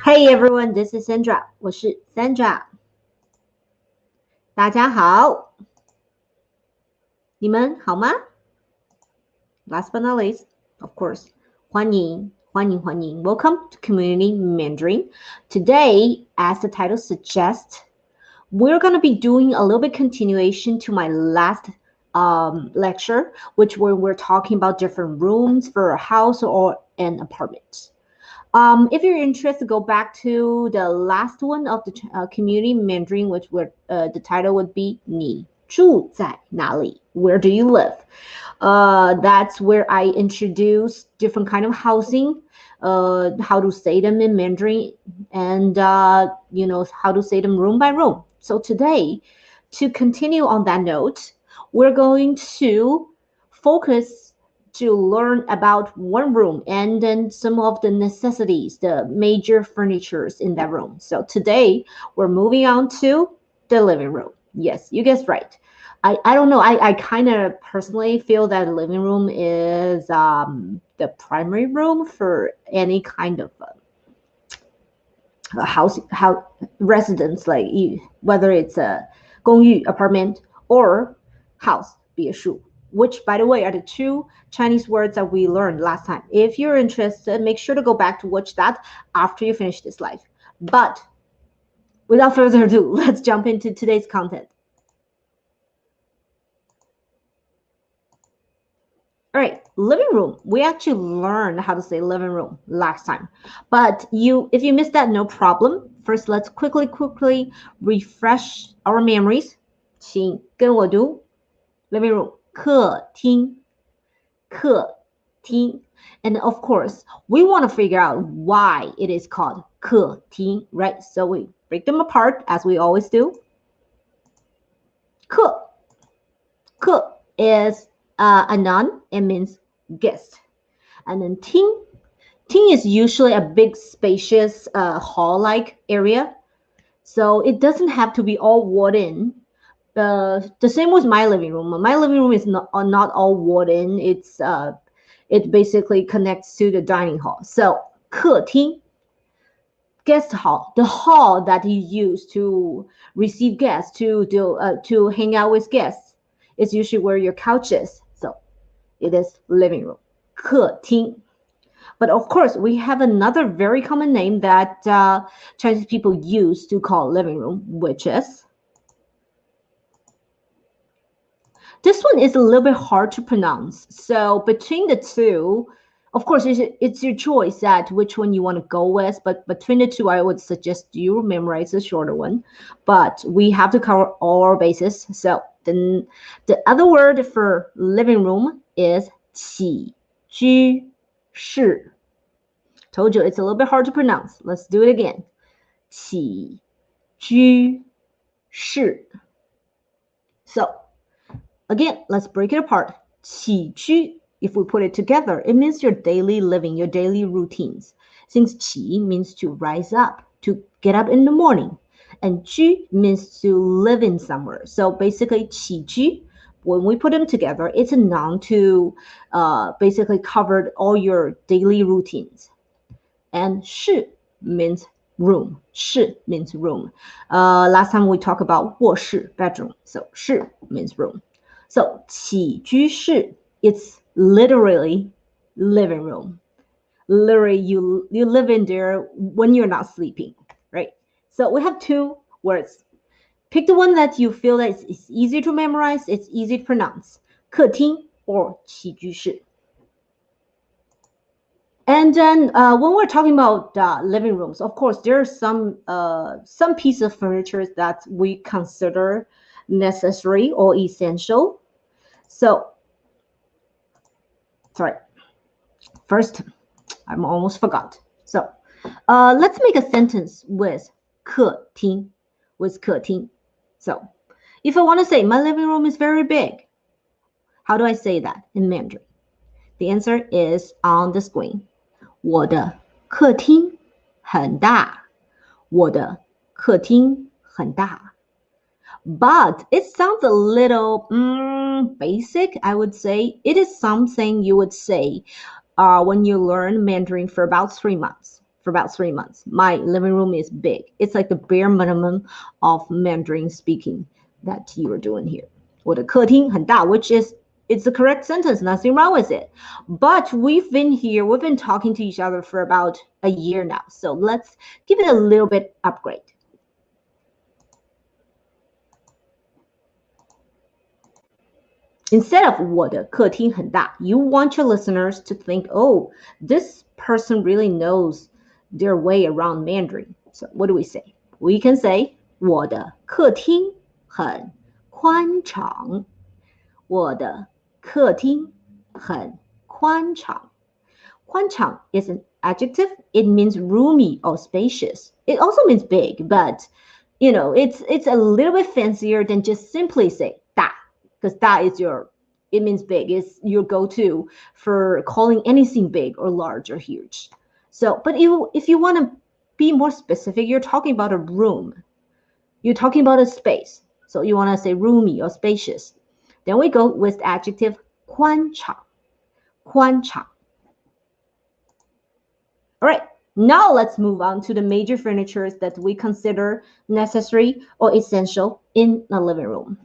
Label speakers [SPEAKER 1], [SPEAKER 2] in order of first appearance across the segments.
[SPEAKER 1] Hey everyone, this is Sandra. 我是 Sandra。大家好，你们好吗？Last but not least, of course, 欢迎。Welcome to Community Mandarin. Today, as the title suggests, we're going to be doing a little bit continuation to my last lecture, which we're talking about different rooms for a house or an apartment. If you're interested, go back to the last one of the community Mandarin, which would the title would be 你住在哪里? Where do you live? That's where I introduce different kind of housing, how to say them in Mandarin, and how to say them room by room. So today, to continue on that note, we're going to focus to learn about one room and then some of the necessities, the major furnitures in that room. So today we're moving on to the living room. Yes, you guessed right. I don't know. I kind of personally feel that the living room is the primary room for any kind of house residence, like whether it's a 公寓 apartment or house 别墅. Which, by the way, are the two Chinese words that we learned last time. If you're interested, make sure to go back to watch that after you finish this live. But without further ado, let's jump into today's content. All right, living room. We actually learned how to say living room last time. But if you missed that, no problem. First, let's quickly refresh our memories. 请跟我读 living room. 客厅 and of course we want to figure out why it is called 客厅, right? So we break them apart as we always do. 客 is a noun. It means guest. And then 厅 is usually a big spacious hall-like area, so it doesn't have to be all wooden. The same with my living room. My living room is not all wooden. It basically connects to the dining hall. So 客厅 guest hall, the hall that you use to receive guests, to hang out with guests, is usually where your couch is. So it is living room, 客厅. But of course, we have another very common name that Chinese people use to call living room, which is, this one is a little bit hard to pronounce. So between the two, of course, it's your choice at which one you want to go with. But between the two, I would suggest you memorize the shorter one. But we have to cover all our bases. So then the other word for living room is 起居室. Told you it's a little bit hard to pronounce. Let's do it again. 起居室. So again, let's break it apart. 起居, if we put it together, it means your daily living, your daily routines. Since 起 means to rise up, to get up in the morning. And 居 means to live in somewhere. So basically, 起居, when we put them together, it's a noun to basically cover all your daily routines. And 室 means room. 室 means room. Last time we talked about 卧室, bedroom. So 室 means room. So 起居室, it's literally living room. Literally, you live in there when you're not sleeping, right? So we have two words. Pick the one that you feel that it's easy to memorize, it's easy to pronounce. 客厅 or 起居室. And then when we're talking about living rooms, of course, there are some piece of furniture that we consider necessary or essential. So, sorry. First, I almost forgot. So, let's make a sentence with 客厅, with 客厅. So, if I want to say my living room is very big, how do I say that in Mandarin? The answer is on the screen. 我的客厅很大，我的客厅很大。But it sounds a little basic, I would say. It is something you would say when you learn Mandarin for about 3 months. for about 3 months. My living room is big. It's like the bare minimum of Mandarin speaking that you are doing here. 我的客厅很大, which is it's the correct sentence, nothing wrong with it. But we've been talking to each other for about a year now. So let's give it a little bit upgrade. Instead of 我的客厅很大, you want your listeners to think, oh, this person really knows their way around Mandarin. So what do we say? We can say 我的客厅很宽敞。我的客厅很宽敞。宽敞 is an adjective. It means roomy or spacious. It also means big, but you know, it's a little bit fancier than just simply say 大, because 大 is it means big. It's your go-to for calling anything big or large or huge. So, but if you want to be more specific, you're talking about a room. You're talking about a space. So you want to say roomy or spacious. Then we go with the adjective 宽敞. 宽敞. All right, now let's move on to the major furnitures that we consider necessary or essential in a living room.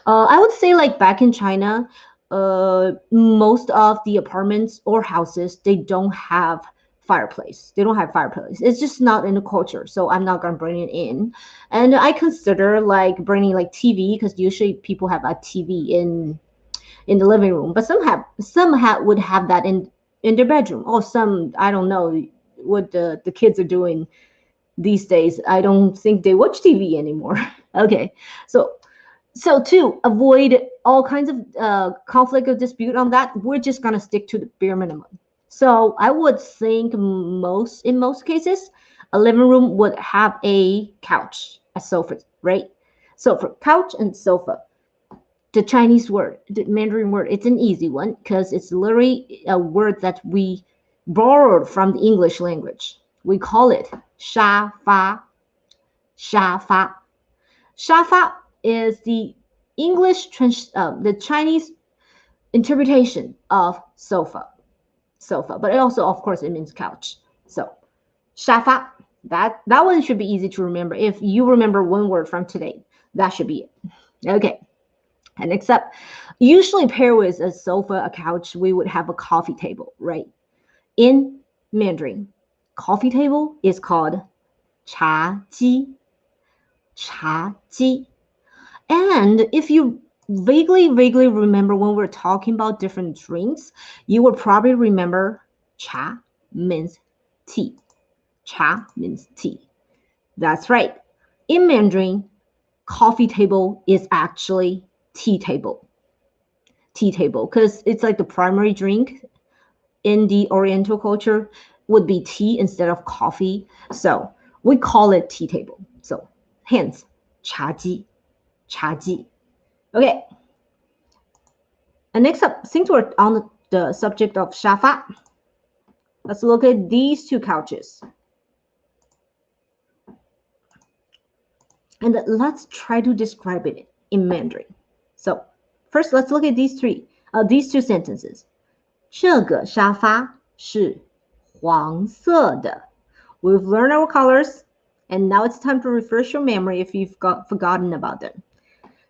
[SPEAKER 1] I would say like back in China, most of the apartments or houses, they don't have fireplace. They don't have fireplace. It's just not in the culture, so I'm not gonna bring it in. And I consider like bringing like TV, because usually people have a TV in the living room, but some would have that in their bedroom, or some, I don't know what the kids are doing these days. I don't think they watch TV anymore. Okay, so to avoid all kinds of conflict or dispute on that, we're just gonna stick to the bare minimum. So I would think in most cases, a living room would have a couch, a sofa, right? Sofa, couch and sofa. The Chinese word, the Mandarin word, it's an easy one because it's literally a word that we borrowed from the English language. We call it 沙发. 沙发. 沙发 is the the Chinese interpretation of sofa, but it also, of course, it means couch. So 沙发, that one should be easy to remember. If you remember one word from today, that should be it. Okay. And except usually pair with a sofa, a couch, we would have a coffee table, right? In Mandarin, coffee table is called 茶几. 茶几. And if you vaguely remember when we're talking about different drinks, you will probably remember 茶 means tea. 茶 means tea. That's right. In Mandarin, coffee table is actually tea table, because it's like the primary drink in the Oriental culture would be tea instead of coffee. So we call it tea table. So hence 茶几. 茶几. Okay. And next up, since we're on the subject of 沙发, let's look at these two couches. And let's try to describe it in Mandarin. So first, let's look at these two sentences. 这个沙发是黄色的. We've learned our colors, and now it's time to refresh your memory if you've forgotten about them.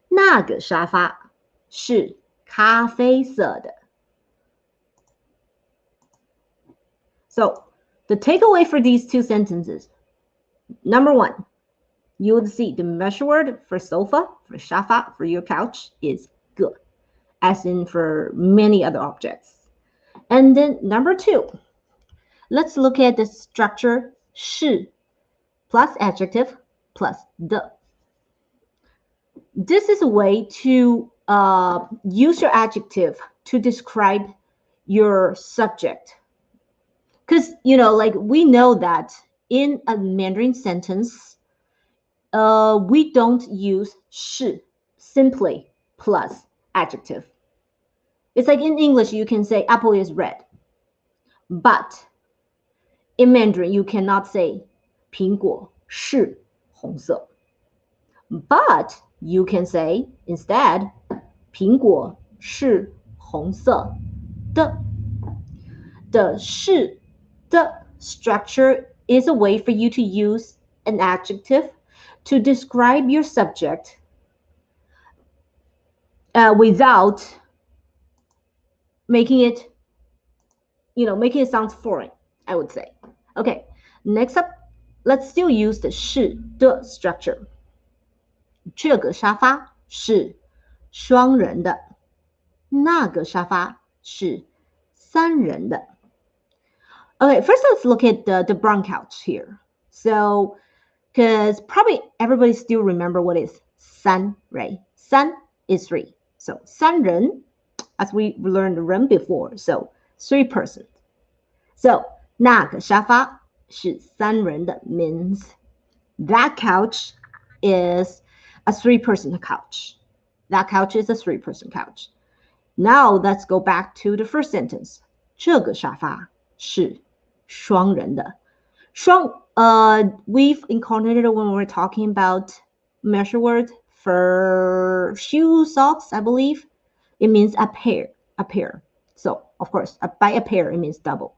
[SPEAKER 1] 那个沙发是咖啡色的. So the takeaway for these two sentences. Number one, you would see the measure word for sofa, for 沙发, for your couch is 个, as in for many other objects. And then number two, let's look at the structure 是 plus adjective plus the. This is a way to use your adjective to describe your subject. Because, you know, like we know that in a Mandarin sentence, we don't use 是 simply plus adjective. It's like in English, you can say apple is red. But in Mandarin, you cannot say 苹果是红色. But you can say instead 苹果是红色的. The 是 the structure is a way for you to use an adjective to describe your subject without making it, making it sound foreign, I would say. Okay, next up, let's still use the 是的 structure. 这个沙发是双人的，那个沙发是三人的。Okay, first let's look at the brown couch here. So, because probably everybody still remember what is 三, right? 三 is 3. So, 三人, as we learned 人 before, so 3 persons. So, 那个沙发是三人的 means that couch is a 3-person couch. That couch is a 3-person couch. Now, let's go back to the first sentence. 这个沙发是双人的。We've encountered it when we're talking about measure word for shoe socks, I believe. It means a pair. So, of course, by a pair, it means double.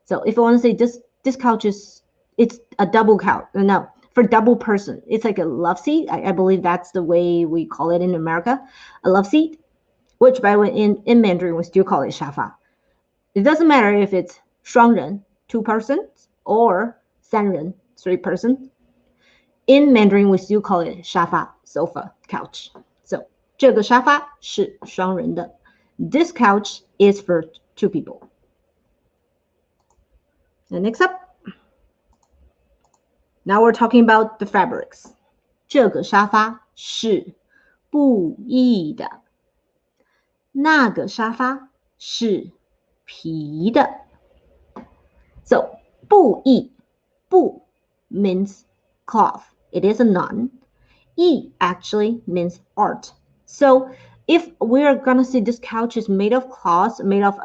[SPEAKER 1] So, if I want to say this couch it's a double couch. No, for double person, it's like a love seat. I believe that's the way we call it in America, a love seat, which by the way, in Mandarin, we still call it 沙发. It doesn't matter if it's 双人, 2 persons, or 三人, 3 persons. In Mandarin, we still call it 沙发, sofa, couch. So, 这个沙发是双人的. This couch is for 2 people. And next up, now we're talking about the fabrics. 这个沙发是布艺的，那个沙发是皮的。So, 布艺, 布 means cloth. It is a noun. 艺 actually means art. So, if we're going to say this couch is made of cloth, made of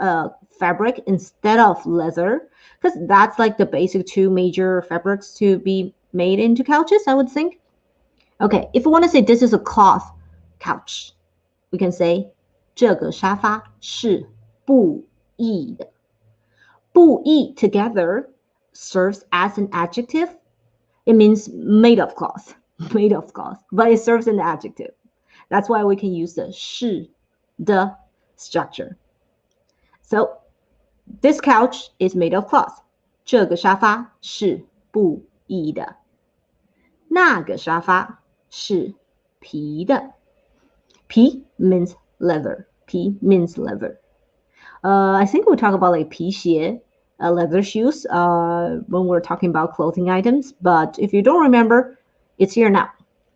[SPEAKER 1] fabric instead of leather, because that's like the basic 2 major fabrics to be made into couches, I would think. Okay, if we want to say this is a cloth couch, we can say 这个沙发是布艺的。布艺 together serves as an adjective. It means made of cloth, made of cloth, but it serves an adjective. That's why we can use the 是的 structure. So, this couch is made of cloth. 这个沙发是布艺的。那个沙发是皮的。皮 means leather. 皮 means leather. I think we'll talk about like 皮鞋, leather shoes, when we're talking about clothing items. But if you don't remember, it's here now.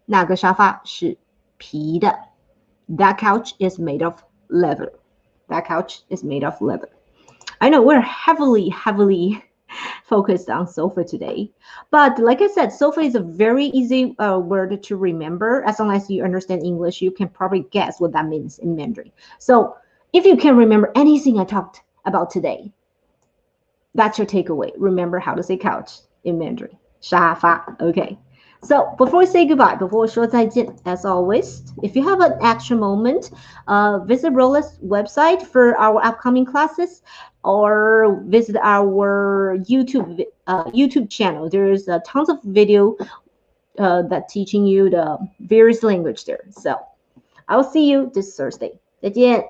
[SPEAKER 1] 那个沙发是皮的。That couch is made of leather. That couch is made of leather. I know we're heavily focused on sofa today, but like I said, sofa is a very easy word to remember. As long as you understand English, you can probably guess what that means in Mandarin. So if you can remember anything I talked about today, that's your takeaway. Remember how to say couch in Mandarin. 沙发. Okay. So before we say goodbye, before we 说再见, as always, if you have an extra moment, visit Rola's website for our upcoming classes, or visit our YouTube channel. There's tons of video that teaching you the various language there. So I'll see you this Thursday. 再见。